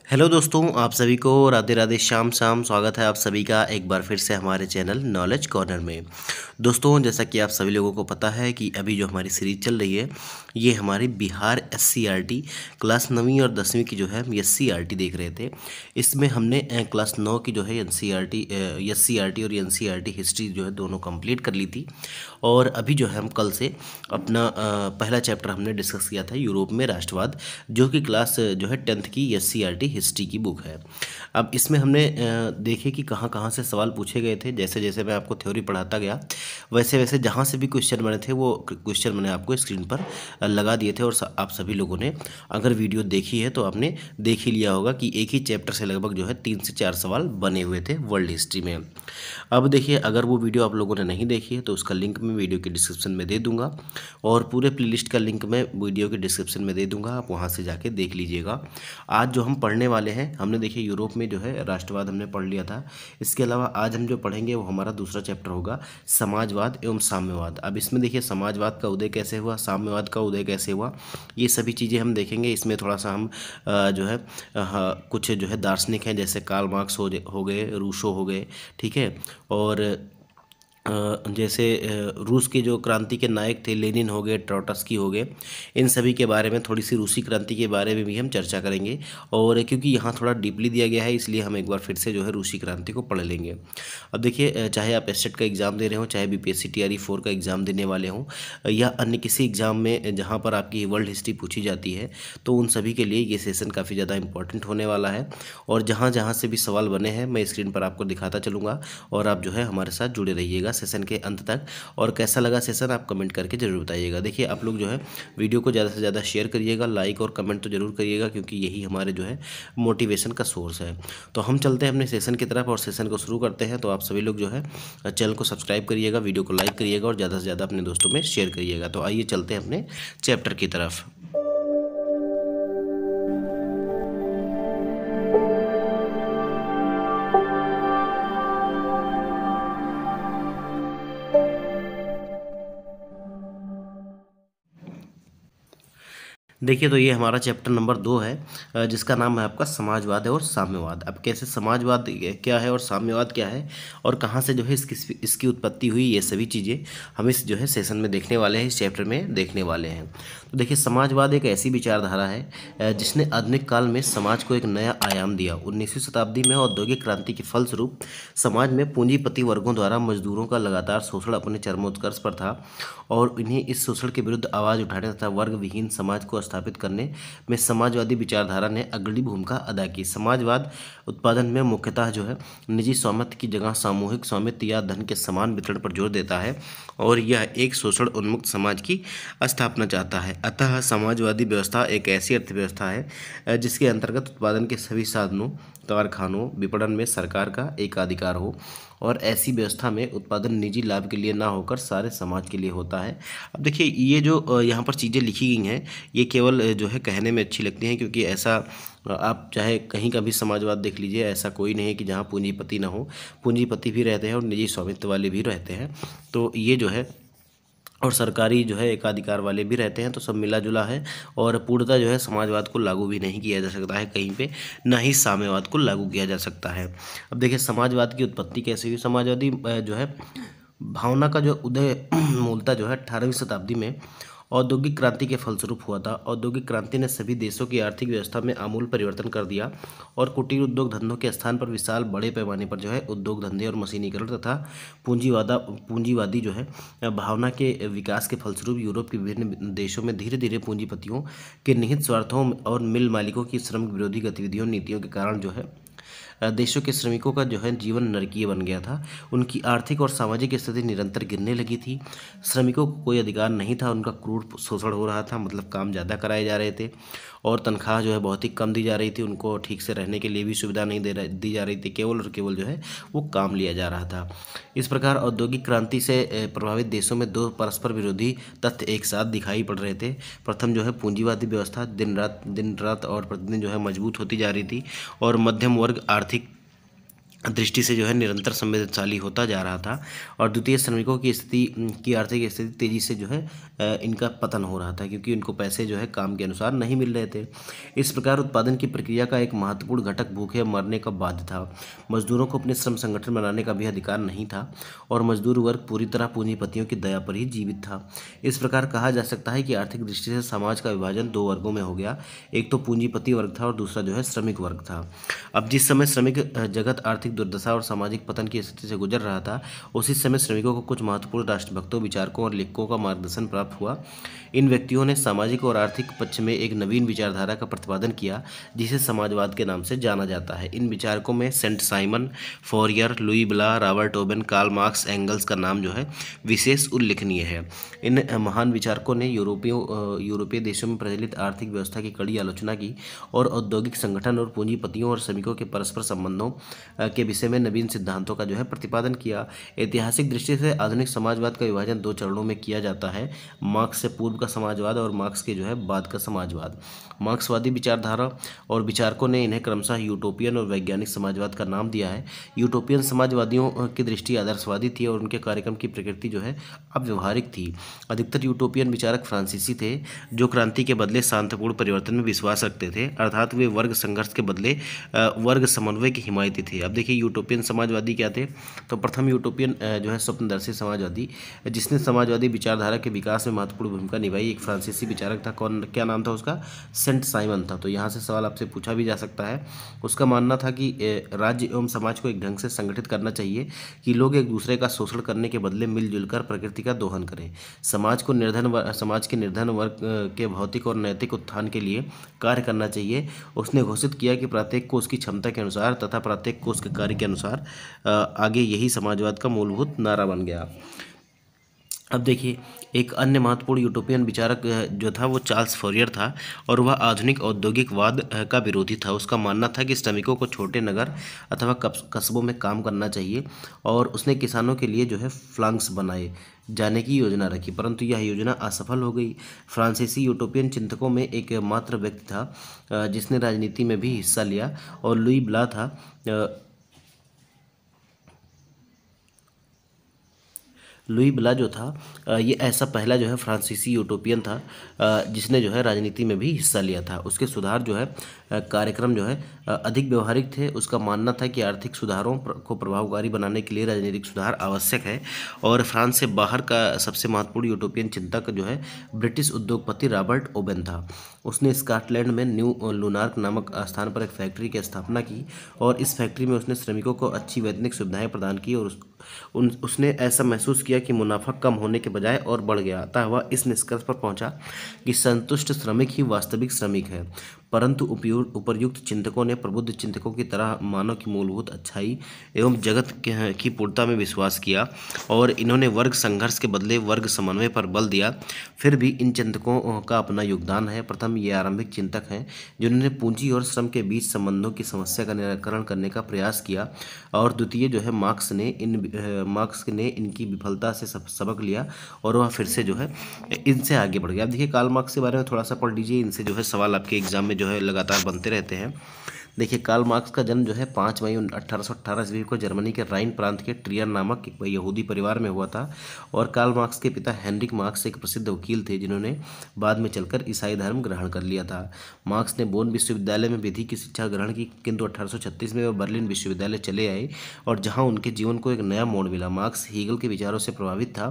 Hello दोस्तों, आप सभी को राधे राधे श्याम शाम। स्वागत है आप सभी का एक बार फिर से हमारे चैनल नॉलेज कॉर्नर में। दोस्तों, जैसा कि आप सभी लोगों को पता है कि अभी जो हमारी सीरीज चल रही है ये हमारी बिहार एससीईआरटी क्लास 9वीं और 10वीं की जो है हम एससीईआरटी देख रहे थे। इसमें हमने क्लास 9 की जो है एससीईआरटी और एनसीईआरटी हिस्ट्री जो है दोनों कंप्लीट कर ली थी। और अभी जो है हम कल से अपना पहला चैप्टर हमने डिस्कस किया था यूरोप में राष्ट्रवाद, जो कि क्लास जो है 10th की एससीईआरटी हिस्ट्री की बुक है। अब इसमें हमने देखे कि कहाँ कहाँ से सवाल पूछे गए थे। जैसे जैसे मैं आपको थ्योरी पढ़ाता गया वैसे वैसे जहाँ से भी क्वेश्चन बने थे वो क्वेश्चन मैंने आपको स्क्रीन पर लगा दिए थे। और आप सभी लोगों ने अगर वीडियो देखी है तो आपने देख ही लिया होगा कि एक ही चैप्टर से लगभग जो है 3 से 4 सवाल बने हुए थे वर्ल्ड हिस्ट्री में। अब देखिए, अगर वो वीडियो आप लोगों ने नहीं देखी है तो उसका लिंक मैं वीडियो के डिस्क्रिप्शन में दे दूंगा, और पूरे प्लेलिस्ट का लिंक मैं वीडियो के डिस्क्रिप्शन में दे दूंगा, आप वहाँ से जाके देख लीजिएगा। आज जो हम पढ़ने वाले हैं, हमने देखिए यूरोप में जो है राष्ट्रवाद हमने पढ़ लिया था। इसके अलावा आज हम जो पढ़ेंगे वो हमारा दूसरा चैप्टर होगा समाजवाद एवं साम्यवाद। अब इसमें देखिए समाजवाद का उदय कैसे हुआ, साम्यवाद का उदय कैसे हुआ, ये सभी चीज़ें हम देखेंगे। इसमें थोड़ा सा हम जो है कुछ जो है दार्शनिक हैं, जैसे कार्ल मार्क्स हो गए, रूसो हो गए, ठीक है। और जैसे रूस के जो क्रांति के नायक थे, लेनिन हो गए, ट्रोट्स्की हो गए, इन सभी के बारे में, थोड़ी सी रूसी क्रांति के बारे में भी हम चर्चा करेंगे। और क्योंकि यहाँ थोड़ा डीपली दिया गया है इसलिए हम एक बार फिर से जो है रूसी क्रांति को पढ़ लेंगे। अब देखिए, चाहे आप एसटेट का एग्ज़ाम दे रहे हो, चाहे बीपीएससी टीआरई 4 का एग्ज़ाम देने वाले हों, या अन्य किसी एग्ज़ाम में जहाँ पर आपकी वर्ल्ड हिस्ट्री पूछी जाती है, तो उन सभी के लिए ये सेशन काफ़ी ज़्यादा इंपॉर्टेंट होने वाला है। और जहाँ जहाँ से भी सवाल बने हैं मैं स्क्रीन पर आपको दिखाता चलूँगा, और आप जो है हमारे साथ जुड़े रहिएगा सेशन के अंत तक। और कैसा लगा सेशन आप कमेंट करके ज़रूर बताइएगा। देखिए, आप लोग जो है वीडियो को ज़्यादा से ज़्यादा शेयर करिएगा, लाइक और कमेंट तो ज़रूर करिएगा, क्योंकि यही हमारे जो है मोटिवेशन का सोर्स है। तो हम चलते हैं अपने सेशन की तरफ और सेशन को शुरू करते हैं। तो आप सभी लोग जो है चैनल को सब्सक्राइब करिएगा, वीडियो को लाइक करिएगा और ज़्यादा से ज़्यादा अपने दोस्तों में शेयर करिएगा। तो आइए चलते हैं अपने चैप्टर की तरफ। देखिए, तो ये हमारा चैप्टर नंबर 2 है, जिसका नाम है आपका समाजवाद और साम्यवाद। अब कैसे समाजवाद क्या है और साम्यवाद क्या है और कहाँ से जो है इसकी उत्पत्ति हुई, ये सभी चीज़ें हम इस जो है सेशन में देखने वाले हैं, इस चैप्टर में देखने वाले हैं। तो देखिए, समाजवाद एक ऐसी विचारधारा है जिसने आधुनिक काल में समाज को एक नया आयाम दिया। 19वीं शताब्दी में औद्योगिक क्रांति के फलस्वरूप समाज में पूंजीपति वर्गों द्वारा मजदूरों का लगातार शोषण अपने चरमोत्कर्ष पर था, और इन्हें इस शोषण के विरुद्ध आवाज़ उठाने तथा वर्ग विहीन समाज को स्थापित करने में समाजवादी विचारधारा ने अग्रणी भूमिका अदा की। समाजवाद उत्पादन में मुख्यतः जो है निजी स्वामित्व की जगह सामूहिक स्वामित्व या धन के समान वितरण पर जोर देता है, और यह एक शोषण उन्मुक्त समाज की स्थापना चाहता है। अतः समाजवादी व्यवस्था एक ऐसी अर्थव्यवस्था है जिसके अंतर्गत उत्पादन के सभी साधनों, कारखानों, विपणन में सरकार का एकाधिकार हो, और ऐसी व्यवस्था में उत्पादन निजी लाभ के लिए ना होकर सारे समाज के लिए होता है। अब देखिए, ये जो यहाँ पर चीज़ें लिखी गई हैं ये केवल जो है कहने में अच्छी लगती हैं, क्योंकि ऐसा आप चाहे कहीं का भी समाजवाद देख लीजिए, ऐसा कोई नहीं है कि जहाँ पूंजीपति ना हो। पूंजीपति भी रहते हैं और निजी स्वामित्व वाले भी रहते हैं। तो ये जो है, और सरकारी जो है एकाधिकार वाले भी रहते हैं। तो सब मिला जुला है, और पूर्णतः जो है समाजवाद को लागू भी नहीं किया जा सकता है कहीं पे, ना ही साम्यवाद को लागू किया जा सकता है। अब देखिए, समाजवाद की उत्पत्ति कैसे हुई। समाजवादी जो है भावना का जो उदय मूलतः जो है 18वीं शताब्दी में औद्योगिक क्रांति के फलस्वरूप हुआ था। औद्योगिक क्रांति ने सभी देशों की आर्थिक व्यवस्था में आमूल परिवर्तन कर दिया, और कुटीर उद्योग धंधों के स्थान पर विशाल बड़े पैमाने पर जो है उद्योग धंधे और मशीनीकरण तथा पूंजीवादी जो है भावना के विकास के फलस्वरूप यूरोप के विभिन्न देशों में धीरे धीरे पूंजीपतियों के निहित स्वार्थों और मिल मालिकों की श्रमिक विरोधी गतिविधियों नीतियों के कारण जो है देशों के श्रमिकों का जो है जीवन नरकीय बन गया था। उनकी आर्थिक और सामाजिक स्थिति निरंतर गिरने लगी थी। श्रमिकों को कोई अधिकार नहीं था, उनका क्रूर शोषण हो रहा था, मतलब काम ज़्यादा कराए जा रहे थे, और तनख्वाह जो है बहुत ही कम दी जा रही थी। उनको ठीक से रहने के लिए भी सुविधा नहीं दी जा रही थी, केवल और केवल जो है वो काम लिया जा रहा था। इस प्रकार औद्योगिक क्रांति से प्रभावित देशों में दो परस्पर विरोधी तथ्य एक साथ दिखाई पड़ रहे थे। प्रथम जो है पूंजीवादी व्यवस्था दिन रात और प्रतिदिन जो है मजबूत होती जा रही थी, और मध्यम वर्ग आर्थिक दृष्टि से जो है निरंतर संवेदनशाली होता जा रहा था और द्वितीय श्रमिकों की स्थिति की आर्थिक स्थिति तेजी से जो है इनका पतन हो रहा था, क्योंकि इनको पैसे जो है काम के अनुसार नहीं मिल रहे थे। इस प्रकार उत्पादन की प्रक्रिया का एक महत्वपूर्ण घटक भूखे मरने का बाध्य था। मजदूरों को अपने श्रम संगठन बनाने का भी अधिकार नहीं था और मजदूर वर्ग पूरी तरह पूंजीपतियों की दया पर ही जीवित था। इस प्रकार कहा जा सकता है कि आर्थिक दृष्टि से समाज का विभाजन दो वर्गों में हो गया, एक तो पूंजीपति वर्ग था और दूसरा जो है श्रमिक वर्ग था। अब जिस समय श्रमिक जगत आर्थिक दुर्दशा और सामाजिक पतन की स्थिति से गुजर रहा था, उसी समय श्रमिकों को कुछ महत्वपूर्ण राष्ट्रभक्तों, विचारकों और लेखकों का मार्गदर्शन प्राप्त हुआ। इन व्यक्तियों ने सामाजिक और आर्थिक पक्ष में एक नवीन विचारधारा का प्रतिपादन किया, जिसे समाजवाद के नाम से जाना जाता है। इन विचारकों में Saint Simon, Fourier, Louis Blanc, Robert Owen, Karl Marx, Engels का नाम जो है विशेष उल्लेखनीय है। इन महान विचारकों ने यूरोपीय देशों में प्रचलित आर्थिक व्यवस्था की कड़ी आलोचना की और औद्योगिक संगठन और पूंजीपतियों और श्रमिकों के परस्पर संबंधों के विषय में नवीन सिद्धांतों का जो है प्रतिपादन किया। ऐतिहासिक दृष्टि से आधुनिक समाजवाद का विभाजन दो चरणों में किया जाता है, मार्क्स से पूर्व का समाजवाद और मार्क्स के जो है बाद का समाजवाद। मार्क्सवादी विचारधारा और विचारकों ने इन्हें क्रमशः यूटोपियन और वैज्ञानिक समाजवाद का नाम दिया है। यूटोपियन समाजवादियों की दृष्टि आदर्शवादी थी और उनके कार्यक्रम की प्रकृति जो है अव्यवहारिक थी। अधिकतर यूटोपियन विचारक फ्रांसीसी थे, जो क्रांति के बदले शांतिपूर्ण परिवर्तन में विश्वास रखते थे, अर्थात वे वर्ग संघर्ष के बदले वर्ग समन्वय के हिमायती थे। अब देखिए यूटोपियन समाजवादी क्या थे, तो प्रथम यूटोपियन जो है स्वप्नदर्शी समाजवादी, जिसने समाजवादी विचारधारा के विकास में महत्वपूर्ण भूमिका निभाई, एक फ्रांसीसी विचारक था। कौन, क्या नाम था उसका? सेंट साइमन था। तो यहाँ से सवाल आपसे पूछा भी जा सकता है। उसका मानना था कि राज्य एवं समाज को एक ढंग से संगठित करना चाहिए कि लोग एक दूसरे का शोषण करने के बदले मिलजुल कर प्रकृति का दोहन करें। समाज के निर्धन वर्ग के भौतिक और नैतिक उत्थान के लिए कार्य करना चाहिए। उसने घोषित किया कि प्रत्येक को उसकी क्षमता के अनुसार तथा प्रत्येक को उसके कार्य के अनुसार आगे, यही समाजवाद का मूलभूत नारा बन गया। अब देखिए एक अन्य महत्वपूर्ण यूटोपियन विचारक जो था वो चार्ल्स फोरियर था और वह आधुनिक औद्योगिकवाद का विरोधी था। उसका मानना था कि श्रमिकों को छोटे नगर अथवा कस्बों में काम करना चाहिए और उसने किसानों के लिए जो है फ्लांक्स बनाए जाने की योजना रखी, परंतु यह योजना असफल हो गई। फ्रांसीसी यूटोपियन चिंतकों में एक मात्र व्यक्ति था जिसने राजनीति में भी हिस्सा लिया और लुई ब्ला था। लुई ब्ला जो था ये ऐसा पहला जो है फ्रांसीसी यूटोपियन था जिसने जो है राजनीति में भी हिस्सा लिया था। उसके सुधार जो है कार्यक्रम जो है अधिक व्यवहारिक थे। उसका मानना था कि आर्थिक सुधारों को प्रभावकारी बनाने के लिए राजनीतिक सुधार आवश्यक है। और फ्रांस से बाहर का सबसे महत्वपूर्ण यूटोपियन चिंतक जो है ब्रिटिश उद्योगपति रॉबर्ट ओवेन था। उसने स्कॉटलैंड में न्यू लुनार्क नामक स्थान पर एक फैक्ट्री की स्थापना की और इस फैक्ट्री में उसने श्रमिकों को अच्छी वैतनिक सुविधाएं प्रदान की और उसने ऐसा महसूस किया कि मुनाफा कम होने के बजाय और बढ़ गया। अतः वह इस निष्कर्ष पर पहुंचा कि संतुष्ट श्रमिक ही वास्तविक श्रमिक है। परंतु उपर्युक्त चिंतकों ने प्रबुद्ध चिंतकों की तरह मानव की मूलभूत अच्छाई एवं जगत की पूर्णता में विश्वास किया और इन्होंने वर्ग संघर्ष के बदले वर्ग समन्वय पर बल दिया। फिर भी इन चिंतकों का अपना योगदान है। प्रथम ये आरंभिक चिंतक हैं जिन्होंने पूंजी और श्रम के बीच संबंधों की समस्या का निराकरण करने का प्रयास किया और द्वितीय जो है मार्क्स ने इनकी विफलता से सबक लिया और वह फिर से जो है इनसे आगे बढ़ गया। अब देखिए कार्ल मार्क्स के बारे में थोड़ा सा पढ़ लीजिए, इनसे जो है सवाल आपके एग्जाम में जो है लगातार बनते रहते हैं। देखिए कार्ल मार्क्स का जन्म जो है 5 मई 1818 ईस्वी को जर्मनी के राइन प्रांत के ट्रियर नामक एक यहूदी परिवार में हुआ था। और कार्ल मार्क्स के पिता हेनरिक मार्क्स एक प्रसिद्ध वकील थे जिन्होंने बाद में चलकर ईसाई धर्म ग्रहण कर लिया था। मार्क्स ने बोन विश्वविद्यालय में विधि की शिक्षा ग्रहण की, किंतु 1836 में वह बर्लिन विश्वविद्यालय चले आए और जहाँ उनके जीवन को एक नया मोड़ मिला। मार्क्स हीगल के विचारों से प्रभावित था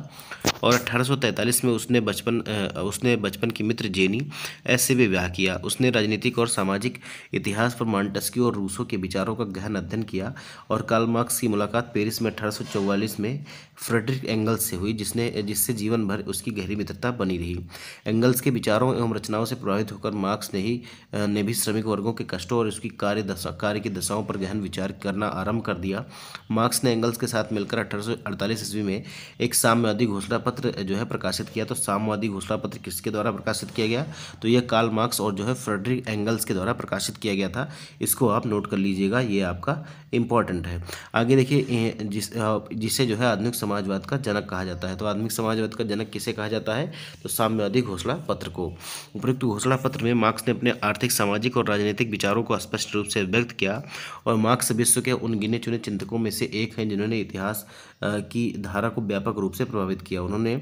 और 1843 में उसने बचपन की मित्र जेनी एस से विवाह किया। उसने राजनीतिक और सामाजिक इतिहास पर मॉन्टेस्क्यू और रूसो के विचारों का गहन अध्ययन किया और कार्ल मार्क्स की मुलाकात पेरिस में 1844 में फ्रेडरिक एंगल्स से हुई, जिससे जीवन भर उसकी गहरी मित्रता बनी रही। एंगल्स के विचारों एवं रचनाओं से प्रभावित होकर मार्क्स ने भी श्रमिक वर्गों के कष्टों और उसकी कार्य की दशाओं पर गहन विचार करना आरंभ कर दिया। मार्क्स ने एंगल्स के साथ मिलकर 1848 ईस्वी में एक साम्यवादी घोषणा पत्र जो है प्रकाशित किया। तो साम्यवादी घोषणा पत्र किसके द्वारा प्रकाशित किया गया? तो यह कार्ल मार्क्स और जो है फ्रेडरिक एंगल्स के द्वारा प्रकाशित किया गया था। इसको आप नोट कर लीजिएगा, ये आपका इम्पॉर्टेंट है। आगे देखिए, जिसे जो है आधुनिक समाजवाद का जनक कहा जाता है। तो आधुनिक समाजवाद का जनक किसे कहा जाता है? तो साम्यवादी घोषणा पत्र को। उपरोक्त घोषणा पत्र में मार्क्स ने अपने आर्थिक, सामाजिक और राजनीतिक विचारों को स्पष्ट रूप से व्यक्त किया, और मार्क्स विश्व के उन गिने चुने चिंतकों में से एक हैं जिन्होंने इतिहास की धारा को व्यापक रूप से प्रभावित किया। उन्होंने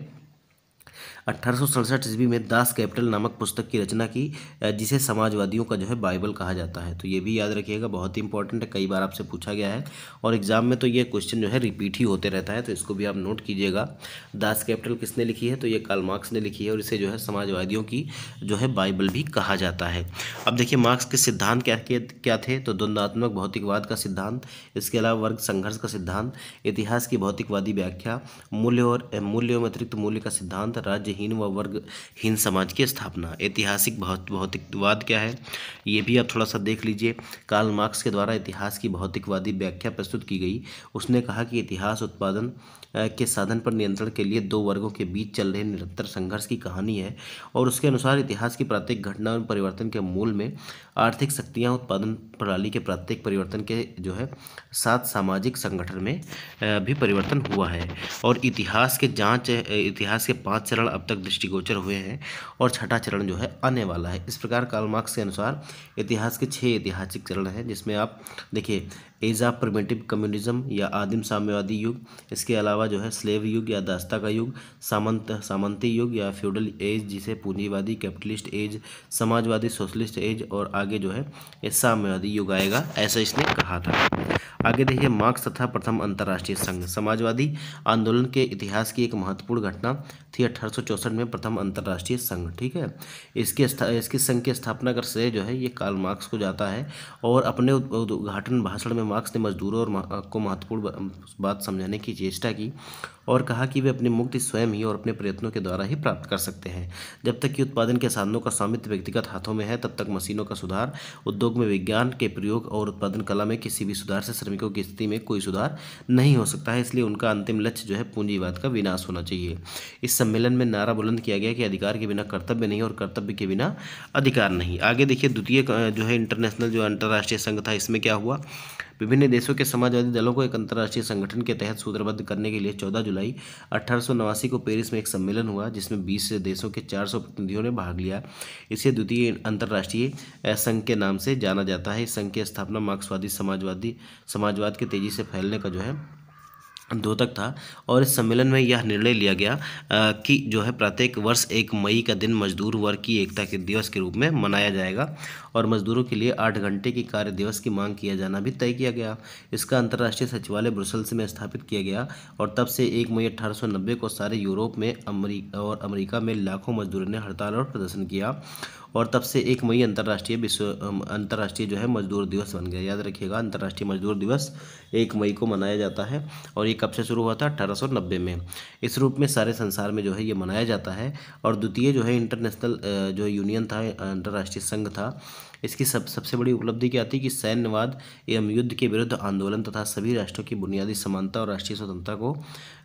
1867 ईस्वी में दास कैपिटल नामक पुस्तक की रचना की, जिसे समाजवादियों का जो है बाइबल कहा जाता है। तो ये भी याद रखिएगा, बहुत ही इंपॉर्टेंट है, कई बार आपसे पूछा गया है और एग्जाम में तो ये क्वेश्चन जो है रिपीट ही होते रहता है, तो इसको भी आप नोट कीजिएगा। दास कैपिटल किसने लिखी है? तो ये कार्ल मार्क्स ने लिखी है, और इसे जो है समाजवादियों की जो है बाइबल भी कहा जाता है। अब देखिए, मार्क्स के सिद्धांत क्या थे? तो द्वंद्वात्मक भौतिकवाद का सिद्धांत, इसके अलावा वर्ग संघर्ष का सिद्धांत, इतिहास की भौतिकवादी व्याख्या, मूल्यों में अतिरिक्त मूल्य का सिद्धांत, राज्यहीन व वर्गहीन समाज की स्थापना। ऐतिहासिक भौतिकवाद क्या है, ये भी आप थोड़ा सा देख लीजिए। कार्ल मार्क्स के द्वारा इतिहास की भौतिकवादी व्याख्या प्रस्तुत की गई। उसने कहा कि इतिहास उत्पादन के साधन पर नियंत्रण के लिए दो वर्गों के बीच चल रहे निरंतर संघर्ष की कहानी है, और उसके अनुसार इतिहास की प्रत्येक घटना और परिवर्तन के मूल में आर्थिक शक्तियाँ, उत्पादन प्रणाली के प्रत्येक परिवर्तन के जो है साथ सामाजिक संगठन में भी परिवर्तन हुआ है। और इतिहास के 5 चरण अब तक दृष्टिगोचर हुए हैं, और छठा चरण जो है आने वाला है। इस प्रकार कार्ल मार्क्स के अनुसार इतिहास के 6 ऐतिहासिक चरण हैं, जिसमें आप देखिए एज ऑफ प्रिमिटिव कम्युनिज्म या आदिम साम्यवादी युग, इसके अलावा जो है स्लेव युग या दासता का युग, सामंती युग या फ्यूडल एज, जिसे पूंजीवादी कैपिटलिस्ट एज, समाजवादी सोशलिस्ट एज, और आगे जो है ये साम्यवादी युग आएगा, ऐसा इसने कहा था। आगे देखिए, मार्क्स तथा प्रथम अंतर्राष्ट्रीय संघ। समाजवादी आंदोलन के इतिहास की एक महत्वपूर्ण घटना थी 1864 में प्रथम अंतर्राष्ट्रीय संघ। ठीक है, इसके संघ की स्थापना का श्रेय जो है ये कार्ल मार्क्स को जाता है, और अपने उद्घाटन भाषण में मार्क्स ने मजदूरों को महत्वपूर्ण बात समझाने की चेष्टा की, और कहा कि वे अपनी मुक्ति स्वयं ही और अपने प्रयत्नों के द्वारा ही प्राप्त कर सकते हैं। जब तक कि उत्पादन के साधनों का स्वामित्व व्यक्तिगत हाथों में है, तब तक मशीनों का सुधार, उद्योग में विज्ञान के प्रयोग और उत्पादन कला में किसी भी सुधार से श्रमिकों की स्थिति में कोई सुधार नहीं हो सकता है। इसलिए उनका अंतिम लक्ष्य जो है पूंजीवाद का विनाश होना चाहिए। इस सम्मेलन में नारा बुलंद किया गया कि अधिकार के बिना कर्तव्य नहीं, और कर्तव्य के बिना अधिकार नहीं। आगे देखिए, द्वितीय जो है इंटरनेशनल जो अंतर्राष्ट्रीय संघ था, इसमें क्या हुआ? विभिन्न देशों के समाजवादी दलों को एक अंतर्राष्ट्रीय संगठन के तहत सूत्रबद्ध करने के लिए 14 जुलाई 1889 को पेरिस में एक सम्मेलन हुआ, जिसमें 20 देशों के 400 प्रतिनिधियों ने भाग लिया। इसे द्वितीय अंतर्राष्ट्रीय संघ के नाम से जाना जाता है। इस संघ की स्थापना मार्क्सवादी समाजवाद के तेजी से फैलने का जो है द्योतक था, और इस सम्मेलन में यह निर्णय लिया गया कि जो है प्रत्येक वर्ष 1 मई का दिन मजदूर वर्ग की एकता के दिवस के रूप में मनाया जाएगा, और मजदूरों के लिए 8 घंटे की कार्य दिवस की मांग किया जाना भी तय किया गया। इसका अंतर्राष्ट्रीय सचिवालय ब्रुसेल्स में स्थापित किया गया, और तब से 1 मई 1890 को सारे यूरोप में और अमेरिका में लाखों मजदूरों ने हड़ताल और प्रदर्शन किया, और तब से 1 मई अंतर्राष्ट्रीय जो है मजदूर दिवस बन गया। याद रखिएगा, अंतर्राष्ट्रीय मजदूर दिवस 1 मई को मनाया जाता है, और ये कब से शुरू हुआ था? 1890 में। इस रूप में सारे संसार में जो है ये मनाया जाता है। और द्वितीय जो है इंटरनेशनल जो यूनियन था, अंतर्राष्ट्रीय संघ था, इसकी सबसे बड़ी उपलब्धि क्या थी कि सैन्यवाद एवं युद्ध के विरुद्ध आंदोलन तथा सभी राष्ट्रों की बुनियादी समानता और राष्ट्रीय स्वतंत्रता को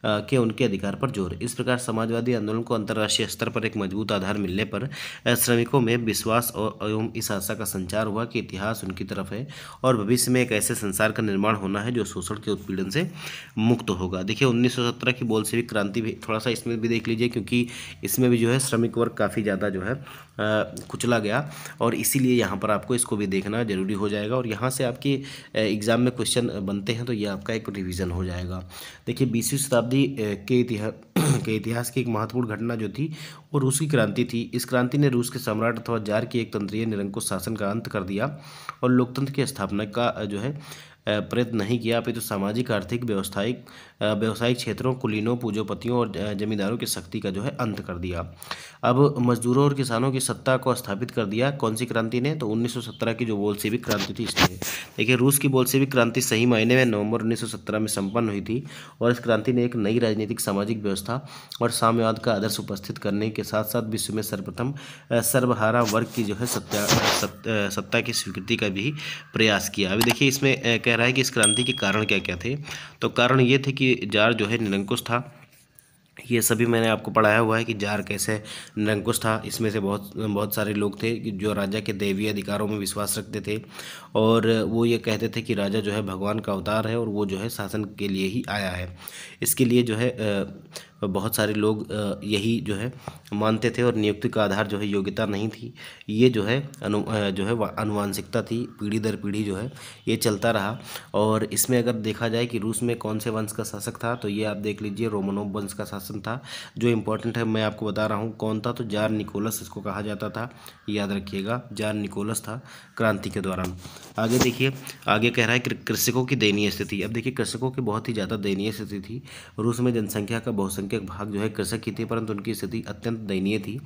के उनके अधिकार पर जोर। इस प्रकार समाजवादी आंदोलन को अंतर्राष्ट्रीय स्तर पर एक मजबूत आधार मिलने पर श्रमिकों में विश्वास एवं इस आशा का संचार हुआ कि इतिहास उनकी तरफ है, और भविष्य में एक ऐसे संसार का निर्माण होना है जो शोषण के उत्पीड़न से मुक्त होगा। देखिए, 1917 की बोल्शेविक क्रांति भी थोड़ा सा इसमें भी देख लीजिए, क्योंकि इसमें भी जो है श्रमिक वर्ग काफ़ी ज़्यादा जो है कुचला गया, और इसीलिए यहाँ पर आपको इसको भी देखना जरूरी हो जाएगा, और यहाँ से आपकी एग्ज़ाम में क्वेश्चन बनते हैं, तो ये आपका एक रिवीजन हो जाएगा। देखिए, 20वीं शताब्दी के इतिहास की एक महत्वपूर्ण घटना जो थी वो रूस की क्रांति थी। इस क्रांति ने रूस के सम्राट अथवा जार की एक तंत्रीय निरंकुश शासन का अंत कर दिया, और लोकतंत्र की स्थापना का जो है प्रयत्न नहीं किया, अपितु सामाजिक, आर्थिक, व्यावसायिक क्षेत्रों, कुलीनों, पूंजीपतियों और जमींदारों की शक्ति का जो है अंत कर दिया। अब मजदूरों और किसानों की सत्ता को स्थापित कर दिया। कौन सी क्रांति ने? तो 1917 की जो बोल्शेविक क्रांति थी इसने। देखिए, रूस की बोल्शेविक क्रांति सही मायने में नवंबर 1917 में संपन्न हुई थी, और इस क्रांति ने एक नई राजनीतिक, सामाजिक व्यवस्था और साम्यवाद का आदर्श उपस्थित करने के साथ साथ विश्व में सर्वप्रथम सर्वहारा वर्ग की जो है सत्ता की स्वीकृति का भी प्रयास किया। अभी देखिए, इसमें कह रहा है कि इस क्रांति के कारण क्या क्या थे। तो कारण ये थे कि जार जो है निरंकुश था, ये सभी मैंने आपको पढ़ाया हुआ है कि जार कैसे निरंकुश था। इसमें से बहुत बहुत सारे लोग थे कि जो राजा के दैवीय अधिकारों में विश्वास रखते थे और वो ये कहते थे कि राजा जो है भगवान का अवतार है और वो जो है शासन के लिए ही आया है। इसके लिए जो है बहुत सारे लोग यही जो है मानते थे और नियुक्ति का आधार जो है योग्यता नहीं थी। ये जो है जो है अनुवांशिकता थी, पीढ़ी दर पीढ़ी जो है ये चलता रहा। और इसमें अगर देखा जाए कि रूस में कौन से वंश का शासक था तो ये आप देख लीजिए, रोमनोव वंश का शासन था। जो इम्पोर्टेंट है मैं आपको बता रहा हूँ कौन था, तो जार निकोलस इसको कहा जाता था, याद रखिएगा, जार निकोलस था क्रांति के दौरान। आगे देखिए, आगे कह रहा है कृषकों की दयनीय स्थिति। अब देखिए कृषकों की बहुत ही ज़्यादा दयनीय स्थिति थी। रूस में जनसंख्या का बहुसंख्यक भाग जो है कृषक ही थे, परंतु उनकी स्थिति अत्यंत दयनीय थी।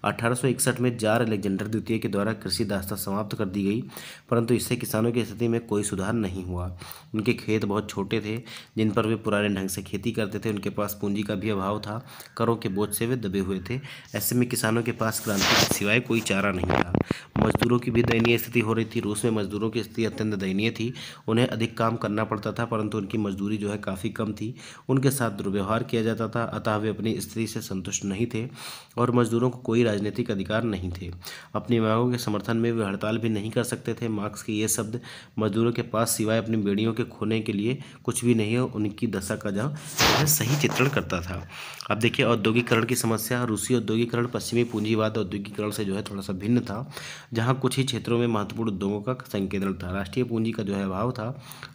1861 में जार अलेक्जेंडर द्वितीय के द्वारा कृषि दास्ता समाप्त कर दी गई, परंतु इससे किसानों की स्थिति में कोई सुधार नहीं हुआ। उनके खेत बहुत छोटे थे जिन पर वे पुराने ढंग से खेती करते थे, उनके पास पूंजी का भी अभाव था, करों के बोझ से वे दबे हुए थे। ऐसे में किसानों के पास क्रांति के सिवाय कोई चारा नहीं था। मजदूरों की भी दयनीय स्थिति हो रही थी। रूस में मजदूरों की स्थिति अत्यंत दयनीय थी। उन्हें अधिक काम करना पड़ता था, परंतु उनकी मजदूरी जो है काफ़ी कम थी। उनके साथ दुर्व्यवहार किया जाता था, अतः वे अपनी स्थिति से संतुष्ट नहीं थे और मजदूरों को कोई राजनीतिक अधिकार नहीं थे। अपनी मांगों के समर्थन में वे हड़ताल भी नहीं कर सकते थे। मार्क्स के ये शब्द मजदूरों के पास सिवाय अपनी बेड़ियों के खोने के लिए कुछ भी नहीं हो, उनकी दशा का जो है सही चित्रण करता था। अब देखिए औद्योगिकरण की समस्या। रूसी औद्योगिकरण पश्चिमी पूंजीवाद औद्योगिकरण से जो है थोड़ा सा भिन्न था, जहाँ कुछ ही क्षेत्रों में महत्वपूर्ण उद्योगों का संकेंद्रण था। राष्ट्रीय पूंजी का जो है अभाव था,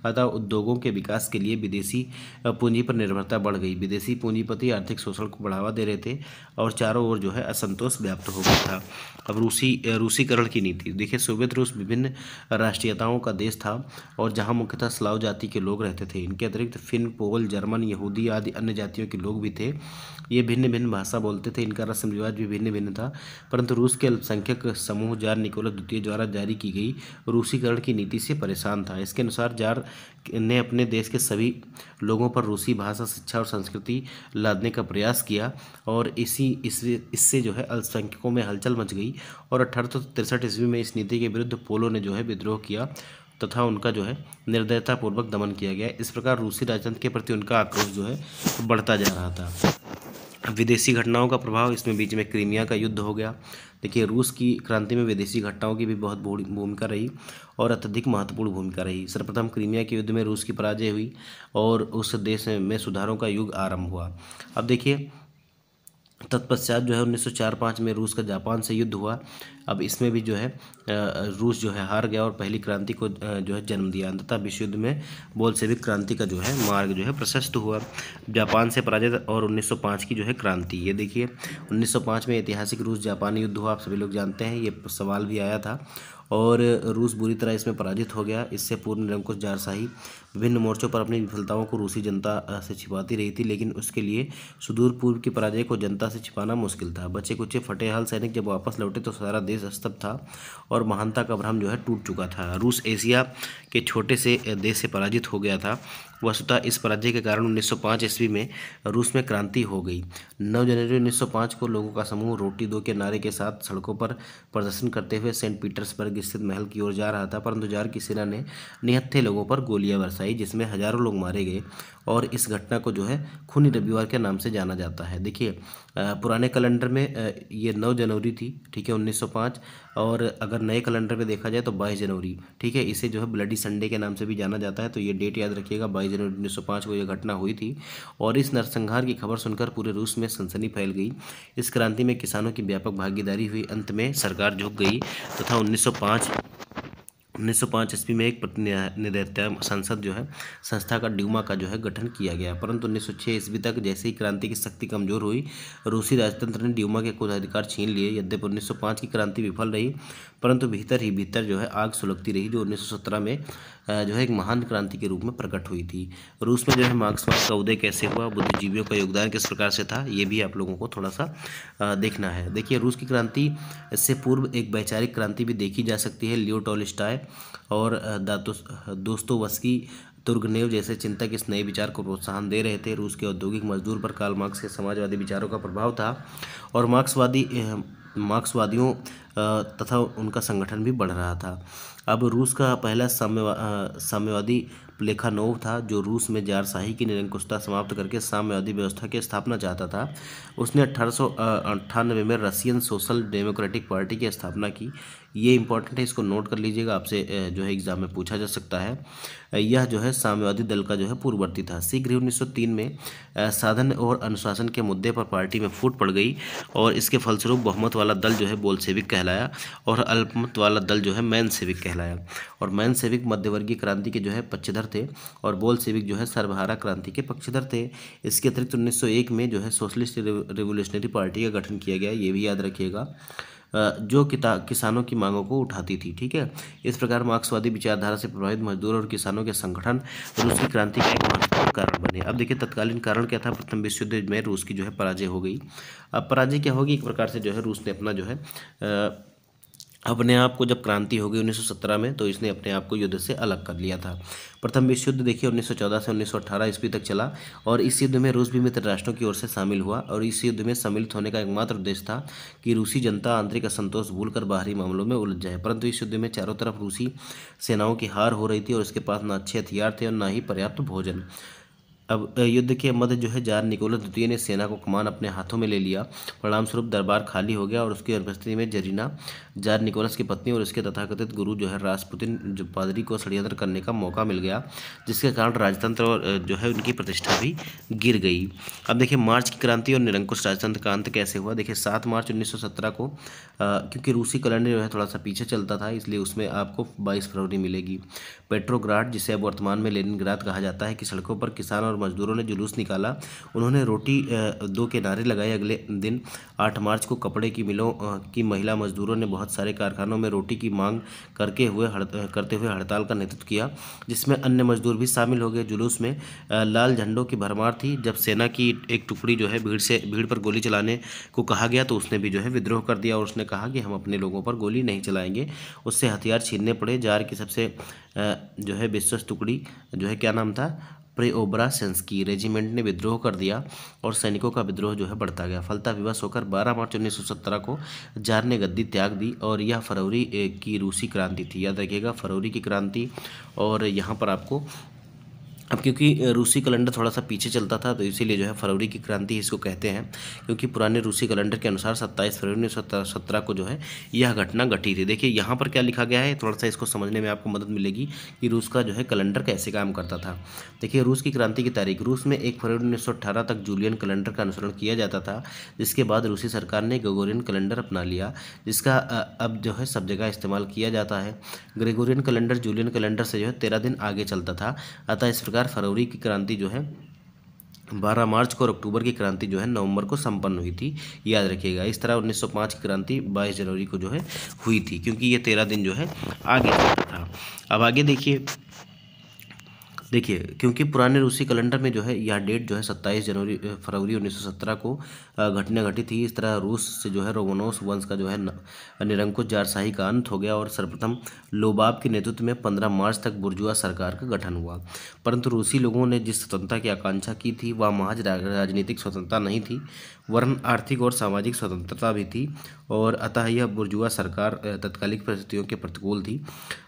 अतः उद्योगों के विकास के लिए विदेशी पूंजी पर निर्भरता बढ़ गई। विदेशी पूंजीपति आर्थिक शोषण को बढ़ावा दे रहे थे और चारों ओर जो है असंतोष व्याप्त हो गया था। अब रूसीकरण की नीति देखिए, सोवियत रूस विभिन्न राष्ट्रीयताओं का देश था और जहाँ मुख्यतः स्लाव जाति के लोग रहते थे। इनके अतिरिक्त फिन, पोल, जर्मन, यहूदी आदि अन्य जातियों के लोग भी थे। ये भिन्न भिन्न भाषा बोलते थे, इनका रस्म रिवाज भी भिन्न भिन्न था। परंतु रूस के अल्पसंख्यक समूह जार निकोलस द्वितीय द्वारा जारी की गई रूसीकरण की नीति से परेशान था। इसके अनुसार जार ने अपने देश के सभी लोगों पर रूसी भाषा, शिक्षा और संस्कृति लादने का प्रयास किया और इससे जो है अल्पसंख्यकों में हलचल मच गई और 1863 ईस्वी में इस नीति के विरुद्ध पोलो ने जो है विद्रोह किया तथा उनका जो है निर्दयतापूर्वक दमन किया गया। इस प्रकार रूसी राजतंत्र के प्रति उनका आक्रोश जो है बढ़ता जा रहा था। विदेशी घटनाओं का प्रभाव, इसमें बीच में क्रीमिया का युद्ध हो गया। देखिए रूस की क्रांति में विदेशी घटनाओं की भी बहुत बड़ी भूमिका रही और अत्यधिक महत्वपूर्ण भूमिका रही। सर्वप्रथम क्रीमिया के युद्ध में रूस की पराजय हुई और उस देश में सुधारों का युग आरंभ हुआ। अब देखिए तत्पश्चात जो है 1904-05 में रूस का जापान से युद्ध हुआ। अब इसमें भी जो है रूस जो है हार गया और पहली क्रांति को जो है जन्म दिया। अंततः विश्व युद्ध में बोल्शेविक क्रांति का जो है मार्ग जो है प्रशस्त हुआ। जापान से पराजय और 1905 की जो है क्रांति। ये देखिए 1905 में ऐतिहासिक रूस जापानी युद्ध हुआ, आप सभी लोग जानते हैं, ये सवाल भी आया था और रूस बुरी तरह इसमें पराजित हो गया। इससे पूर्व निरंकुश जारशाही विभिन्न मोर्चों पर अपनी विफलताओं को रूसी जनता से छिपाती रही थी, लेकिन उसके लिए सुदूर पूर्व की पराजय को जनता से छिपाना मुश्किल था। बचे कुचे फटे हाल सैनिक जब वापस लौटे तो सारा देश स्तब्ध था और महानता का भ्रम जो है टूट चुका था। रूस एशिया के छोटे से देश से पराजित हो गया था। वस्तुतः इस पराजय के कारण 1905 ईस्वी में रूस में क्रांति हो गई। 9 जनवरी 1905 को लोगों का समूह रोटी दो के नारे के साथ सड़कों पर प्रदर्शन करते हुए सेंट पीटर्सबर्ग स्थित महल की ओर जा रहा था, परंतु जार की सेना ने निहत्थे लोगों पर गोलियां बरसाई जिसमें हजारों लोग मारे गए और इस घटना को जो है खूनी रविवार के नाम से जाना जाता है। देखिए पुराने कैलेंडर में ये 9 जनवरी थी, ठीक है, 1905, और अगर नए कैलेंडर में देखा जाए तो 22 जनवरी, ठीक है। इसे जो है ब्लडी संडे के नाम से भी जाना जाता है, तो ये डेट याद रखिएगा, 22 जनवरी 1905 को यह घटना हुई थी और इस नरसंहार की खबर सुनकर पूरे रूस में सनसनी फैल गई। इस क्रांति में किसानों की व्यापक भागीदारी हुई। अंत में सरकार झुक गई तथा 1905 ईस्वी में एक प्रतिनिधित्व संसद जो है संस्था का ड्यूमा का जो है गठन किया गया, परंतु 1906 ईस्वी तक जैसे ही क्रांति की शक्ति कमजोर हुई, रूसी राजतंत्र ने ड्यूमा के कुछ अधिकार छीन लिए। यद्यपि 1905 की क्रांति विफल रही, परंतु भीतर ही भीतर जो है आग सुलगती रही, जो 1917 में जो है एक महान क्रांति के रूप में प्रकट हुई थी। रूस में जो है मार्क्सवाद का उदय कैसे हुआ, बुद्धिजीवियों का योगदान किस प्रकार से था, ये भी आप लोगों को थोड़ा सा देखना है। देखिए रूस की क्रांति से पूर्व एक वैचारिक क्रांति भी देखी जा सकती है। लियो टॉलस्टॉय और दोस्तोवस्की, तुर्गनेव जैसे चिंतक इस नए विचार को प्रोत्साहन दे रहे थे। रूस के औद्योगिक मजदूर पर कार्ल मार्क्स के समाजवादी विचारों का प्रभाव था और मार्क्सवादियों तथा उनका संगठन भी बढ़ रहा था। अब रूस का पहला साम्यवादी प्लेखानोव था, जो रूस में जार-शाही की निरंकुशता समाप्त करके साम्यवादी व्यवस्था की स्थापना चाहता था। उसने 1898 में रशियन सोशल डेमोक्रेटिक पार्टी की स्थापना की। ये इंपॉर्टेंट है, इसको नोट कर लीजिएगा, आपसे जो है एग्जाम में पूछा जा सकता है। यह जो है साम्यवादी दल का जो है पूर्ववर्ती था। शीघ्र ही 1903 में साधन और अनुशासन के मुद्दे पर पार्टी में फूट पड़ गई और इसके फलस्वरूप बहुमत वाला दल जो है बोल्शेविक कहलाया और अल्पमत वाला दल जो है मेंशेविक कहलाया। और मेंशेविक मध्यवर्गीय क्रांति के जो है पक्षधर थे और बोल्शेविक जो है सर्वहारा क्रांति के पक्षधर थे। इसके अतिरिक्त 1901 में जो है सोशलिस्ट रिवोल्यूशनरी पार्टी का गठन किया गया, ये भी याद रखिएगा, जो किसानों की मांगों को उठाती थी। ठीक है, इस प्रकार मार्क्सवादी विचारधारा से प्रभावित मजदूर और किसानों के संगठन रूस की क्रांति का एक महत्वपूर्ण कारण बने। अब देखिए तत्कालीन कारण क्या था। प्रथम विश्व युद्ध में रूस की जो है पराजय हो गई। अब पराजय क्या होगी, एक प्रकार से जो है रूस ने अपना जो है अपने आप को, जब क्रांति हो गई 1917 में, तो इसने अपने आप को युद्ध से अलग कर लिया था। प्रथम विश्व युद्ध देखिए 1914 से 1918 ईस्वी तक चला और इस युद्ध में रूस भी मित्र राष्ट्रों की ओर से शामिल हुआ और इस युद्ध में सम्मिलित होने का एकमात्र उद्देश्य था कि रूसी जनता आंतरिक असंतोष भूलकर बाहरी मामलों में उलझ जाए। परंतु इस युद्ध में चारों तरफ रूसी सेनाओं की हार हो रही थी और इसके पास न अच्छे हथियार थे और न ही पर्याप्त भोजन। अब युद्ध के मध्य जो है जार निकोलस द्वितीय ने सेना को कमान अपने हाथों में ले लिया। परिणामस्वरूप दरबार खाली हो गया और उसकी अनुपस्थिति में जरीना, जार निकोलस की पत्नी और उसके तथाकथित गुरु जो है रासपुतिन जो पादरी को षड्यंत्र करने का मौका मिल गया, जिसके कारण राजतंत्र और जो है उनकी प्रतिष्ठा भी गिर गई। अब देखिए मार्च की क्रांति और निरंकुश राजतंत्र का अंत कैसे हुआ। देखिए 7 मार्च 1917 को, क्योंकि रूसी कैलेंडर जो है थोड़ा सा पीछे चलता था, इसलिए उसमें आपको 22 फरवरी मिलेगी। पेट्रोग्राड, जिसे अब वर्तमान में लेनिनग्राद कहा जाता है, कि सड़कों पर किसान और मजदूरों ने जुलूस निकाला। उन्होंने रोटी दो के नारे लगाए। अगले दिन 8 मार्च को कपड़े की मिलों की महिला मजदूरों ने बहुत सारे कारखानों में रोटी की मांग करते हुए हड़ताल का नेतृत्व किया, जिसमें अन्य मजदूर भी शामिल हो गए। जुलूस में लाल झंडों की भरमार थी। जब सेना की एक टुकड़ी जो है भीड़ पर गोली चलाने को कहा गया तो उसने भी जो है विद्रोह कर दिया और उसने कहा कि हम अपने लोगों पर गोली नहीं चलाएंगे। उससे हथियार छीनने पड़े। जार की सबसे जो है विश्वस्त टुकड़ी जो है, क्या नाम था, प्रेओब्रासेंस्की रेजिमेंट ने विद्रोह कर दिया और सैनिकों का विद्रोह जो है बढ़ता गया। फलता विवश होकर 12 मार्च 1917 को जार ने गद्दी त्याग दी और यह फरवरी की रूसी क्रांति थी। याद रखिएगा, फरवरी की क्रांति। और यहाँ पर आपको, अब क्योंकि रूसी कैलेंडर थोड़ा सा पीछे चलता था तो इसीलिए जो है फरवरी की क्रांति इसको कहते हैं, क्योंकि पुराने रूसी कैलेंडर के अनुसार 27 फरवरी 1917 को जो है यह घटना घटी थी। देखिए यहाँ पर क्या लिखा गया है, थोड़ा सा इसको समझने में आपको मदद मिलेगी कि रूस का जो है कैलेंडर कैसे काम करता था। देखिए रूस की क्रांति की तारीख, रूस में 1 फरवरी 1918 तक जूलियन कैलेंडर का अनुसरण किया जाता था, जिसके बाद रूसी सरकार ने ग्रेगोरियन कैलेंडर अपना लिया, जिसका अब जो है सब जगह इस्तेमाल किया जाता है। ग्रेगोरियन कैलेंडर जूलियन कैलेंडर से जो है 13 दिन आगे चलता था। अतः इस प्रकार फरवरी की क्रांति जो है 12 मार्च को और अक्टूबर की क्रांति जो है नवंबर को संपन्न हुई थी। याद रखिएगा, इस तरह 1905 की क्रांति 22 जनवरी को जो है हुई थी, क्योंकि ये 13 दिन जो है आगे चलता था। अब आगे देखिए क्योंकि पुराने रूसी कैलेंडर में जो है यह डेट जो है 27 फरवरी 1917 को घटना घटी थी। इस तरह रूस से जो है रोमनोस वंश का जो है निरंकुश जार-शाही का अंत हो गया और सर्वप्रथम लोबाब के नेतृत्व में 15 मार्च तक बुर्जुआ सरकार का गठन हुआ। परंतु रूसी लोगों ने जिस स्वतंत्रता की आकांक्षा की थी वह महज राजनीतिक स्वतंत्रता नहीं थी, वरन आर्थिक और सामाजिक स्वतंत्रता भी थी, और अतः यह बुर्जुआ सरकार तत्कालिक परिस्थितियों के प्रतिकूल थी।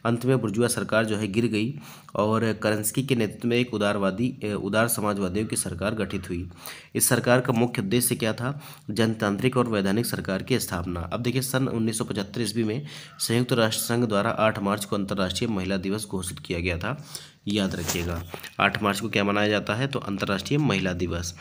अंत में बुर्जुआ सरकार जो है गिर गई और करंस्की के नेतृत्व में एक उदार समाजवादियों की सरकार गठित हुई। इस सरकार का मुख्य उद्देश्य क्या था, जनतांत्रिक और वैधानिक सरकार की स्थापना। अब देखिए सन 1975 ईस्वी में संयुक्त राष्ट्र संघ द्वारा 8 मार्च को अंतर्राष्ट्रीय महिला दिवस घोषित किया गया था। याद रखिएगा 8 मार्च को क्या मनाया जाता है, तो अंतर्राष्ट्रीय महिला दिवस।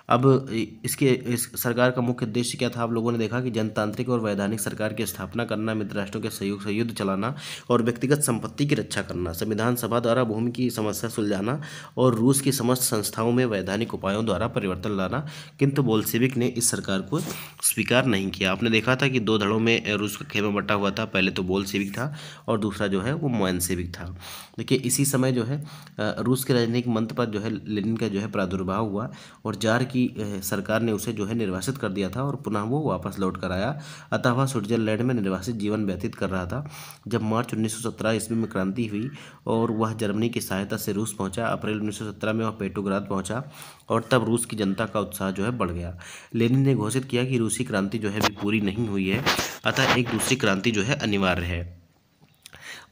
अब इस सरकार का मुख्य उद्देश्य क्या था, आप लोगों ने देखा कि जनतांत्रिक और वैधानिक सरकार की स्थापना करना, मित्र राष्ट्रों के सहयोग से युद्ध चलाना और व्यक्तिगत संपत्ति की रक्षा करना, संविधान सभा द्वारा भूमि की समस्या सुलझाना और रूस की समस्त संस्थाओं में वैधानिक उपायों द्वारा परिवर्तन लाना। किंतु बोल्शेविक ने इस सरकार को स्वीकार नहीं किया। आपने देखा था कि 2 धड़ों में रूस का खेमा बटा हुआ था, पहले तो बोल्शेविक था और दूसरा जो है वो मेंशेविक था। देखिए इसी समय जो है रूस के राजनीतिक मंच पर जो है लेनिन का जो है प्रादुर्भाव हुआ और जार की सरकार ने उसे जो है निर्वासित कर दिया था और पुनः वो वापस लौट कर आया। अतः वह स्विट्जरलैंड में निर्वासित जीवन व्यतीत कर रहा था। जब मार्च 1917 ईस्वी में क्रांति हुई और वह जर्मनी की सहायता से रूस पहुंचा। अप्रैल 1917 में वह पेट्रोग्राद पहुंचा और तब रूस की जनता का उत्साह जो है बढ़ गया। लेनिन ने घोषित किया कि रूसी क्रांति जो है अभी पूरी नहीं हुई है, अतः एक दूसरी क्रांति जो है अनिवार्य है।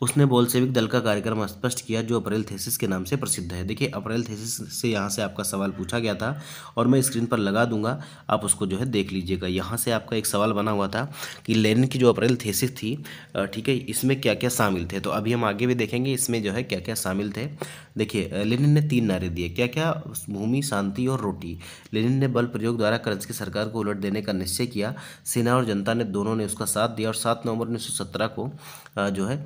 उसने बोल्शेविक दल का कार्यक्रम स्पष्ट किया जो अप्रैल थीसिस के नाम से प्रसिद्ध है। देखिए अप्रैल थीसिस से यहाँ से आपका सवाल पूछा गया था और मैं स्क्रीन पर लगा दूंगा, आप उसको जो है देख लीजिएगा। यहाँ से आपका एक सवाल बना हुआ था कि लेनिन की जो अप्रैल थीसिस थी, ठीक है, इसमें क्या क्या शामिल थे। तो अभी हम आगे भी देखेंगे इसमें जो है क्या क्या शामिल थे। देखिए लेनिन ने 3 नारे दिए, क्या क्या, भूमि, शांति और रोटी। लेनिन ने बल प्रयोग द्वारा कर्ज की सरकार को उलट देने का निश्चय किया। सेना और जनता ने दोनों ने उसका साथ दिया और 7 नवंबर 1917 को जो है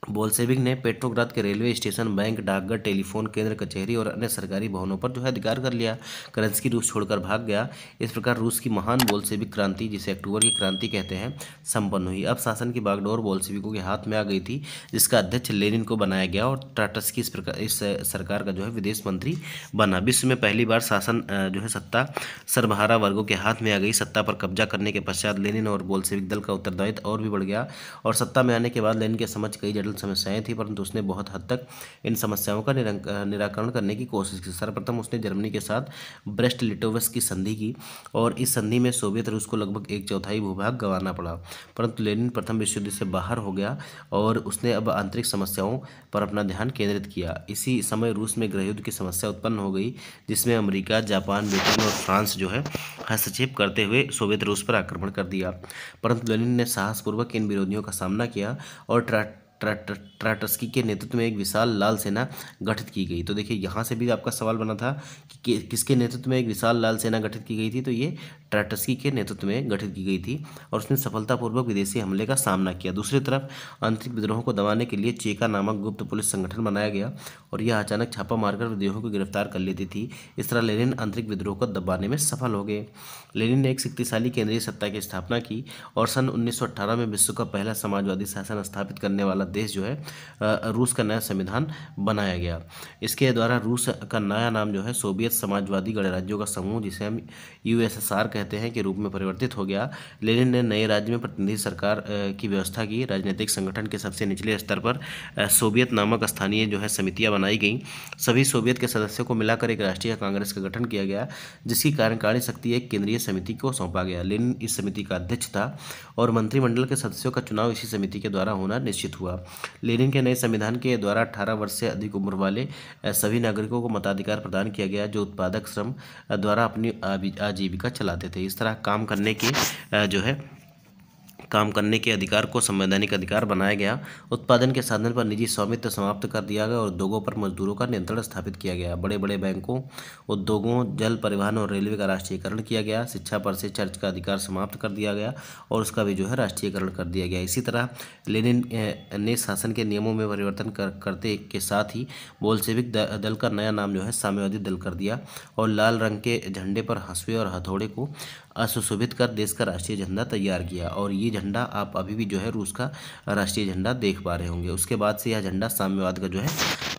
बोल्शेविक ने पेट्रोग्राद के रेलवे स्टेशन, बैंक, डाकघर, टेलीफोन केंद्र, कचहरी और अन्य सरकारी भवनों पर जो है अधिकार कर लिया। करंस्की रूस छोड़कर भाग गया। इस प्रकार रूस की महान बोल्शेविक क्रांति, जिसे अक्टूबर की क्रांति कहते हैं, संपन्न हुई। अब शासन की बागडोर बोल्शेविकों के हाथ में आ गई थी, जिसका अध्यक्ष लेनिन को बनाया गया और ट्राटस्की इस सरकार का जो है विदेश मंत्री बना। विश्व में पहली बार शासन जो है सत्ता सर्वहारा वर्गों के हाथ में आ गई। सत्ता पर कब्जा करने के पश्चात लेनिन और बोल्शेविक दल का उत्तरदायित्व और भी बढ़ गया और सत्ता में आने के बाद लेनिन के समक्ष कई जटिल समस्याएं थी, परंतु उसने बहुत हद तक इन समस्याओं का निराकरण करने की कोशिश की। सर्वप्रथम उसने जर्मनी के साथ ब्रेस्ट लिटोवस की संधि की और इस संधि में सोवियत रूस को लगभग 1/4 भूभाग गंवाना पड़ा, परंतु लेनिन प्रथम विश्व युद्ध से बाहर हो गया और उसने अब आंतरिक समस्याओं पर अपना ध्यान केंद्रित किया। इसी समय रूस में गृहयुद्ध की समस्या उत्पन्न हो गई, जिसमें अमेरिका, जापान, ब्रिटेन और फ्रांस जो है हस्तक्षेप करते हुए सोवियत रूस पर आक्रमण कर दिया, परंतु लेनिन ने साहसपूर्वक इन विरोधियों का सामना किया और ट्राटस्की के नेतृत्व में एक विशाल लाल सेना गठित की गई। तो देखिए यहाँ से भी आपका सवाल बना था कि किसके नेतृत्व में एक विशाल लाल सेना गठित की गई थी, तो ये ट्राटस्की के नेतृत्व में गठित की गई थी और उसने सफलतापूर्वक विदेशी हमले का सामना किया। दूसरी तरफ आंतरिक विद्रोह को दबाने के लिए चेका नामक गुप्त पुलिस संगठन बनाया गया और यह अचानक छापा मारकर विद्रोहियों को गिरफ्तार कर लेती थी। इस तरह लेनिन आंतरिक विद्रोह को दबाने में सफल हो गए। लेनिन ने एक शक्तिशाली केंद्रीय सत्ता की स्थापना की और सन 1918 में विश्व का पहला समाजवादी शासन स्थापित करने वाला देश जो है रूस का नया संविधान बनाया गया। इसके द्वारा रूस का नया नाम जो है सोवियत समाजवादी गणराज्यों का समूह, जिसे हम यूएसएसआर कहते हैं, के रूप में परिवर्तित हो गया। लेनिन ने नए राज्य में प्रतिनिधि सरकार की व्यवस्था की। राजनीतिक संगठन के सबसे निचले स्तर पर सोवियत नामक स्थानीय जो है समितियां बनाई गई। सभी सोवियत के सदस्यों को मिलाकर एक राष्ट्रीय कांग्रेस का गठन किया गया, जिसकी कार्यकारिणी शक्ति एक केंद्रीय समिति को सौंपा गया। लेनिन इस समिति का अध्यक्ष था और मंत्रिमंडल के सदस्यों का चुनाव इसी समिति के द्वारा होना निश्चित हुआ। लेनिन के नए संविधान के द्वारा 18 वर्ष से अधिक उम्र वाले सभी नागरिकों को मताधिकार प्रदान किया गया, जो उत्पादक श्रम द्वारा अपनी आजीविका चलाते थे। इस तरह काम करने के अधिकार को संवैधानिक अधिकार बनाया गया। उत्पादन के साधन पर निजी स्वामित्व समाप्त कर दिया गया और उद्योगों पर मजदूरों का नियंत्रण स्थापित किया गया। बड़े बड़े बैंकों, उद्योगों, जल परिवहन और रेलवे का राष्ट्रीयकरण किया गया। शिक्षा पर से चर्च का अधिकार समाप्त कर दिया गया और उसका भी जो है राष्ट्रीयकरण कर दिया गया। इसी तरह लेनिन ने शासन के नियमों में परिवर्तन करते के साथ ही बोल्शेविक दल का नया नाम जो है साम्यवादी दल कर दिया और लाल रंग के झंडे पर हंसुए और हथौड़े को सुशोभित कर देश का राष्ट्रीय झंडा तैयार किया और ये झंडा आप अभी भी जो है रूस का राष्ट्रीय झंडा देख पा रहे होंगे। उसके बाद से यह झंडा साम्यवाद का जो है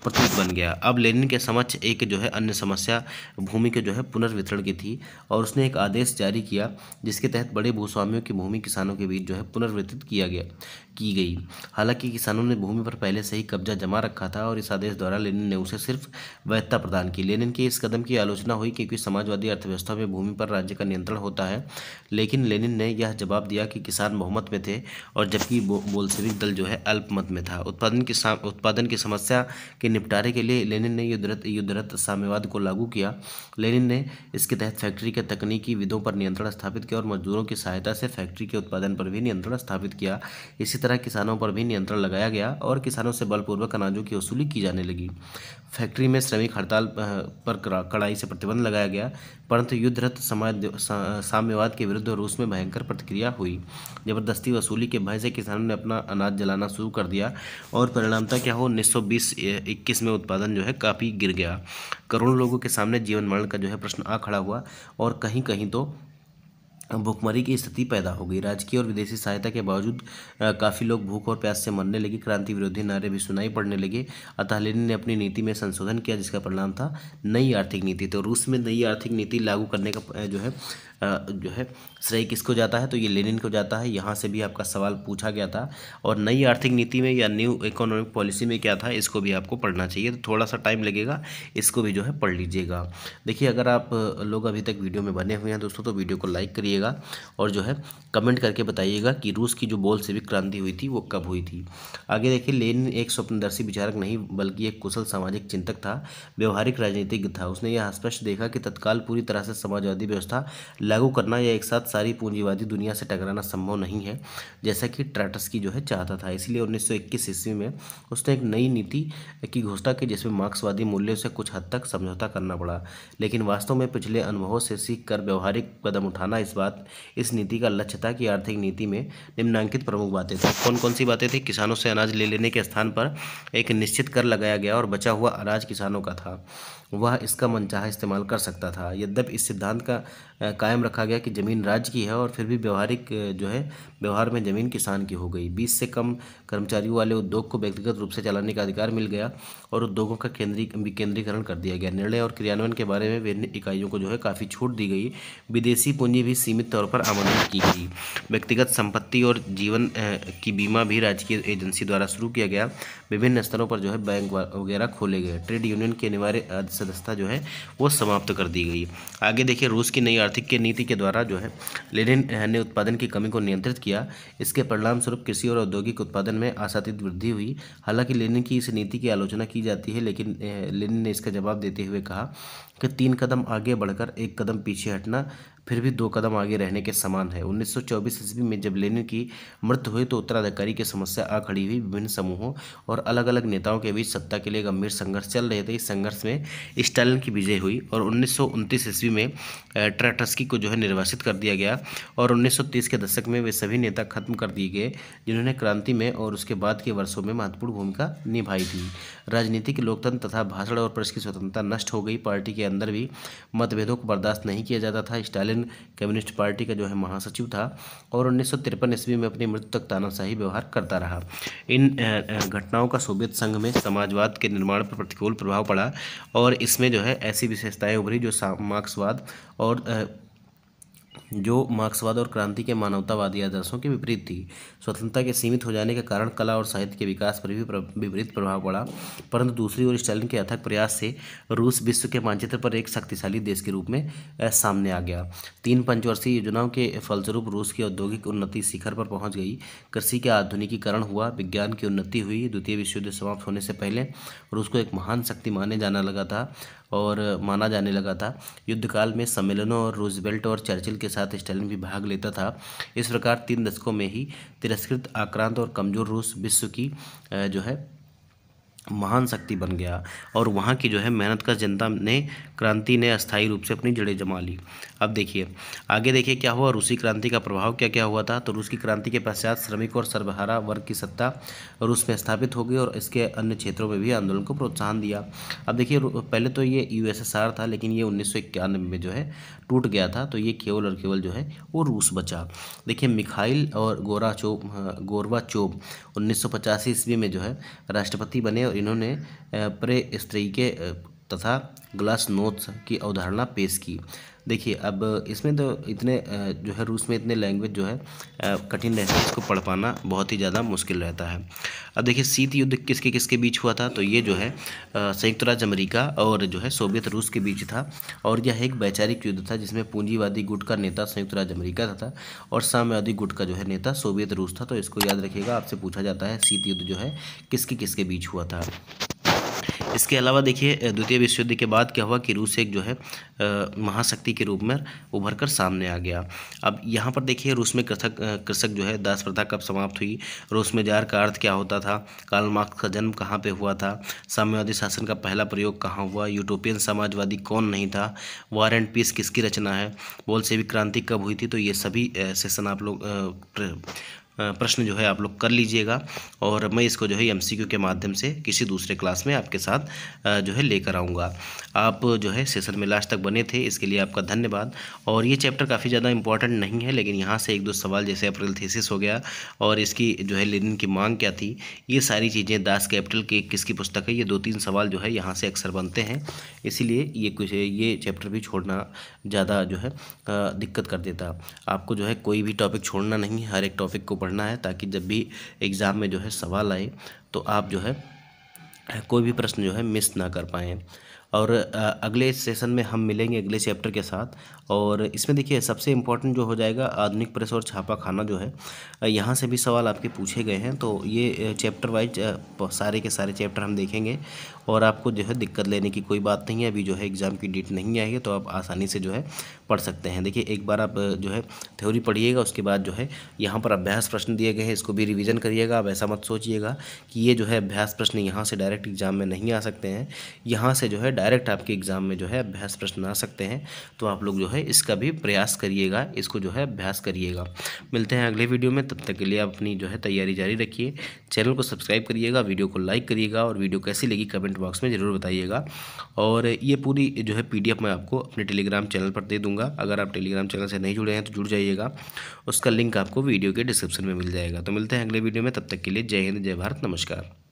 प्रतीक बन गया। अब लेनिन के समक्ष एक जो है अन्य समस्या भूमि के जो है पुनर्वितरण की थी और उसने एक आदेश जारी किया, जिसके तहत बड़े भूस्वामियों की भूमि किसानों के बीच जो है पुनर्वितरित की गई। हालांकि किसानों ने भूमि पर पहले से ही कब्जा जमा रखा था और इस आदेश द्वारा लेनिन ने उसे सिर्फ वैधता प्रदान की। लेनिन के इस कदम की आलोचना हुई क्योंकि समाजवादी अर्थव्यवस्था में भूमि पर राज्य का नियंत्रण होता है, लेकिन लेनिन ने यह जवाब दिया कि किसान बहुमत में थे और जबकि बोल्शेविक दल जो है अल्पमत में था। उत्पादन की समस्या के निपटारे के लिए लेनिन ने युद्धरत साम्यवाद को लागू किया। लेनिन ने इसके तहत फैक्ट्री के तकनीकी विधों पर नियंत्रण स्थापित किया और मजदूरों की सहायता से फैक्ट्री के उत्पादन पर भी नियंत्रण स्थापित किया। इसी तरह किसानों पर भी नियंत्रण लगाया गया और किसानों से बलपूर्वक अनाजों की वसूली की जाने लगी। फैक्ट्री में श्रमिक हड़ताल पर कड़ाई से प्रतिबंध लगाया गया, परंतु युद्धरत साम्यवाद के विरुद्ध रूस में भयंकर प्रतिक्रिया हुई। जबरदस्ती वसूली के भय से किसानों ने अपना अनाज जलाना शुरू कर दिया और परिणामतः क्या हो 1920-21 में उत्पादन जो है काफ़ी गिर गया। करोड़ों लोगों के सामने जीवन मरण का जो है प्रश्न आ खड़ा हुआ और कहीं कहीं तो भूखमरी की स्थिति पैदा हो गई। राजकीय और विदेशी सहायता के बावजूद काफ़ी लोग भूख और प्यास से मरने लगे। क्रांति विरोधी नारे भी सुनाई पड़ने लगे। अतः लेनिन ने अपनी नीति में संशोधन किया, जिसका परिणाम था नई आर्थिक नीति। तो रूस में नई आर्थिक नीति लागू करने का जो है श्रेय किसको जाता है, तो ये लेनिन को जाता है। यहाँ से भी आपका सवाल पूछा गया था और नई आर्थिक नीति में या न्यू इकोनॉमिक पॉलिसी में क्या था, इसको भी आपको पढ़ना चाहिए। तो थोड़ा सा टाइम लगेगा, इसको भी जो है पढ़ लीजिएगा। देखिए अगर आप लोग अभी तक वीडियो में बने हुए हैं दोस्तों, तो वीडियो को लाइक करिएगा। लीजिएगा और जो है कमेंट करके बताइएगा कि रूस की जो बोल्शेविक क्रांति हुई थी वो कब हुई थी। आगे देखिए, लेनिन एक स्वप्नदर्शी विचारक नहीं बल्कि एक कुशल सामाजिक चिंतक था, व्यवहारिक राजनीतिज्ञ था। उसने यह स्पष्ट देखा कि तत्काल पूरी तरह से समाजवादी व्यवस्था लागू करना या एक साथ सारी पूंजीवादी दुनिया से टकराना संभव नहीं है, जैसा कि ट्राटस्की जो है चाहता था। इसलिए 1921 ईस्वी में उसने एक नई नीति की घोषणा की जिसमें मार्क्सवादी मूल्यों से कुछ हद तक समझौता करना पड़ा, लेकिन वास्तव में पिछले अनुभवों से सीख कर व्यवहारिक कदम उठाना इस नीति का लक्ष्य था। कि आर्थिक नीति में निम्नलिखित प्रमुख बातें थी। कौन कौन सी बातें थी? किसानों से अनाज ले लेने के स्थान पर एक निश्चित कर लगाया गया और बचा हुआ अनाज किसानों का था, वह इसका मनचाहा इस्तेमाल कर सकता था। यद्यपि इस सिद्धांत का कायम रखा गया कि जमीन राज्य की है और फिर भी व्यवहार में जमीन किसान की हो गई। 20 से कम कर्मचारियों वाले उद्योग को व्यक्तिगत रूप से चलाने का अधिकार मिल गया और उद्योगों का विकेंद्रीकरण कर दिया गया। निर्णय और क्रियान्वयन के बारे में विभिन्न इकाइयों को जो है काफ़ी छूट दी गई। विदेशी पूंजी भी सीमित तौर पर आमंत्रित की गई। व्यक्तिगत संपत्ति और जीवन की बीमा भी राजकीय एजेंसी द्वारा शुरू किया गया। विभिन्न स्तरों पर जो है बैंक वगैरह खोले गए। ट्रेड यूनियन की अनिवार्य सदस्यता जो है वो समाप्त कर दी गई। आगे देखिए, रूस की नई आर्थिक नीति के द्वारा जो है लेनिन ने उत्पादन की कमी को नियंत्रित किया। इसके परिणाम स्वरूप कृषि और औद्योगिक उत्पादन में आशातीत वृद्धि हुई। हालांकि लेनिन की इस नीति की आलोचना की जाती है, लेकिन लेनिन ने इसका जवाब देते हुए कहा कि 3 कदम आगे बढ़कर 1 कदम पीछे हटना फिर भी 2 कदम आगे रहने के समान है। 1924 ईस्वी में जब लेनिन की मृत्यु हुई तो उत्तराधिकारी की समस्या आ खड़ी हुई। विभिन्न समूहों और अलग अलग नेताओं के बीच सत्ता के लिए गंभीर संघर्ष चल रहे थे। इस संघर्ष में स्टालिन की विजय हुई और 1929 ईस्वी में ट्राटस्की को जो है निर्वासित कर दिया गया और 1930 के दशक में वे सभी नेता खत्म कर दिए गए जिन्होंने क्रांति में और उसके बाद के वर्षों में महत्वपूर्ण भूमिका निभाई थी। राजनीतिक लोकतंत्र तथा भाषण और प्रेस की स्वतंत्रता नष्ट हो गई। पार्टी के अंदर भी मतभेदों को बर्दाश्त नहीं किया जाता था। स्टालिन कम्युनिस्ट पार्टी का जो है महासचिव था और 1953 ईस्वी में अपनी मृत्यु तक तानाशाही व्यवहार करता रहा। इन घटनाओं का सोवियत संघ में समाजवाद के निर्माण पर प्रतिकूल प्रभाव पड़ा और इसमें जो है ऐसी विशेषताएं उभरी जो मार्क्सवाद और क्रांति के मानवतावादी आदर्शों के विपरीत थी। स्वतंत्रता के सीमित हो जाने के कारण कला और साहित्य के विकास पर भी विपरीत प्रभाव पड़ा, परंतु दूसरी ओर स्टालिन के अथक प्रयास से रूस विश्व के मानचित्र पर एक शक्तिशाली देश के रूप में सामने आ गया। 3 पंचवर्षीय योजनाओं के फलस्वरूप रूस की औद्योगिक उन्नति शिखर पर पहुंच गई। कृषि का आधुनिकीकरण हुआ, विज्ञान की उन्नति हुई। द्वितीय विश्व युद्ध समाप्त होने से पहले रूस को एक महान शक्ति माना जाने लगा था। युद्ध काल में सम्मेलनों और रूजवेल्ट और चर्चिल के साथ स्टालिन भी भाग लेता था। इस प्रकार 3 दशकों में ही तिरस्कृत, आक्रांत और कमजोर रूस विश्व की जो है महान शक्ति बन गया और वहाँ की जो है मेहनत का जनता ने क्रांति ने अस्थायी रूप से अपनी जड़ें जमा ली। अब देखिए आगे देखिए क्या हुआ। रूसी क्रांति का प्रभाव क्या क्या हुआ था। तो रूस की क्रांति के पश्चात श्रमिक और सर्वहारा वर्ग की सत्ता रूस में स्थापित हो गई और इसके अन्य क्षेत्रों में भी आंदोलन को प्रोत्साहन दिया। अब देखिए पहले तो ये यूएसएसआर था, लेकिन ये 1991 में जो है टूट गया था, तो ये केवल और केवल जो है वो रूस बचा। देखिए मिखाइल और गोर्बाचोव 1985 ईस्वी में जो है राष्ट्रपति बने और इन्होंने प्रेस्ट्रोइके तथा ग्लासनोस्ट की अवधारणा पेश की। देखिए अब इसमें तो इतने जो है रूस में इतने लैंग्वेज जो है कठिन रहते हैं, इसको पढ़ पाना बहुत ही ज़्यादा मुश्किल रहता है। अब देखिए शीत युद्ध किसके किसके बीच हुआ था। तो ये जो है संयुक्त राज्य अमेरिका और जो है सोवियत रूस के बीच था और यह एक वैचारिक युद्ध था जिसमें पूंजीवादी गुट का नेता संयुक्त राज्य अमेरिका था और साम्यवादी गुट का जो है नेता सोवियत रूस था। तो इसको याद रखिएगा, आपसे पूछा जाता है शीत युद्ध जो है किसके किसके बीच हुआ था। इसके अलावा देखिए द्वितीय विश्व युद्ध के बाद क्या हुआ कि रूस एक जो है महाशक्ति के रूप में उभर कर सामने आ गया। अब यहाँ पर देखिए रूस में कृषक जो है दास प्रथा कब समाप्त हुई, रूस में जार का अर्थ क्या होता था, कार्ल मार्क्स का जन्म कहाँ पे हुआ था, साम्यवादी शासन का पहला प्रयोग कहाँ हुआ, यूटोपियन समाजवादी कौन नहीं था, वॉर एंड पीस किसकी रचना है, बोल्शेविक क्रांति कब हुई थी। तो ये सभी सेशन आप लोग प्रश्न जो है आप लोग कर लीजिएगा और मैं इसको जो है एमसीक्यू के माध्यम से किसी दूसरे क्लास में आपके साथ जो है लेकर आऊँगा। आप जो है सेशन में लास्ट तक बने थे, इसके लिए आपका धन्यवाद। और ये चैप्टर काफ़ी ज़्यादा इंपॉर्टेंट नहीं है, लेकिन यहाँ से 1-2 सवाल जैसे अप्रैल थीसिस हो गया और इसकी जो है लेनिन की मांग क्या थी, ये सारी चीज़ें दास कैपिटल की किसकी पुस्तक है, ये 2-3 सवाल जो है यहाँ से अक्सर बनते हैं। इसीलिए ये चैप्टर भी छोड़ना ज़्यादा जो है दिक्कत कर देता। आपको जो है कोई भी टॉपिक छोड़ना नहीं है, हर एक टॉपिक को पढ़ना है ताकि जब भी एग्ज़ाम में जो है सवाल आए तो आप जो है कोई भी प्रश्न जो है मिस ना कर पाएँ। और अगले सेशन में हम मिलेंगे अगले चैप्टर के साथ। और इसमें देखिए सबसे इम्पोर्टेंट जो हो जाएगा आधुनिक प्रेस और छापा खाना जो है, यहाँ से भी सवाल आपके पूछे गए हैं। तो ये चैप्टर वाइज सारे के सारे चैप्टर हम देखेंगे और आपको जो है दिक्कत लेने की कोई बात नहीं है। अभी जो है एग्ज़ाम की डेट नहीं आई है तो आप आसानी से जो है पढ़ सकते हैं। देखिए एक बार आप जो है थ्योरी पढ़िएगा, उसके बाद जो है यहाँ पर अभ्यास प्रश्न दिए गए हैं, इसको भी रिवीजन करिएगा। आप ऐसा मत सोचिएगा कि ये जो है अभ्यास प्रश्न यहाँ से डायरेक्ट एग्जाम में नहीं आ सकते हैं, यहाँ से जो है डायरेक्ट आपके एग्ज़ाम में जो है अभ्यास प्रश्न आ सकते हैं। तो आप लोग जो है इसका भी प्रयास करिएगा, इसको जो है अभ्यास करिएगा। मिलते हैं अगले वीडियो में, तब तक के लिए आप अपनी जो है तैयारी जारी रखिए। चैनल को सब्सक्राइब करिएगा, वीडियो को लाइक करिएगा और वीडियो कैसी लगी कमेंट बॉक्स में ज़रूर बताइएगा। और ये पूरी जो है PDF मैं आपको अपने टेलीग्राम चैनल पर दे दूँगा। अगर आप टेलीग्राम चैनल से नहीं जुड़े हैं तो जुड़ जाइएगा, उसका लिंक आपको वीडियो के डिस्क्रिप्शन में मिल जाएगा। तो मिलते हैं अगले वीडियो में, तब तक के लिए जय हिंद, जय भारत, नमस्कार।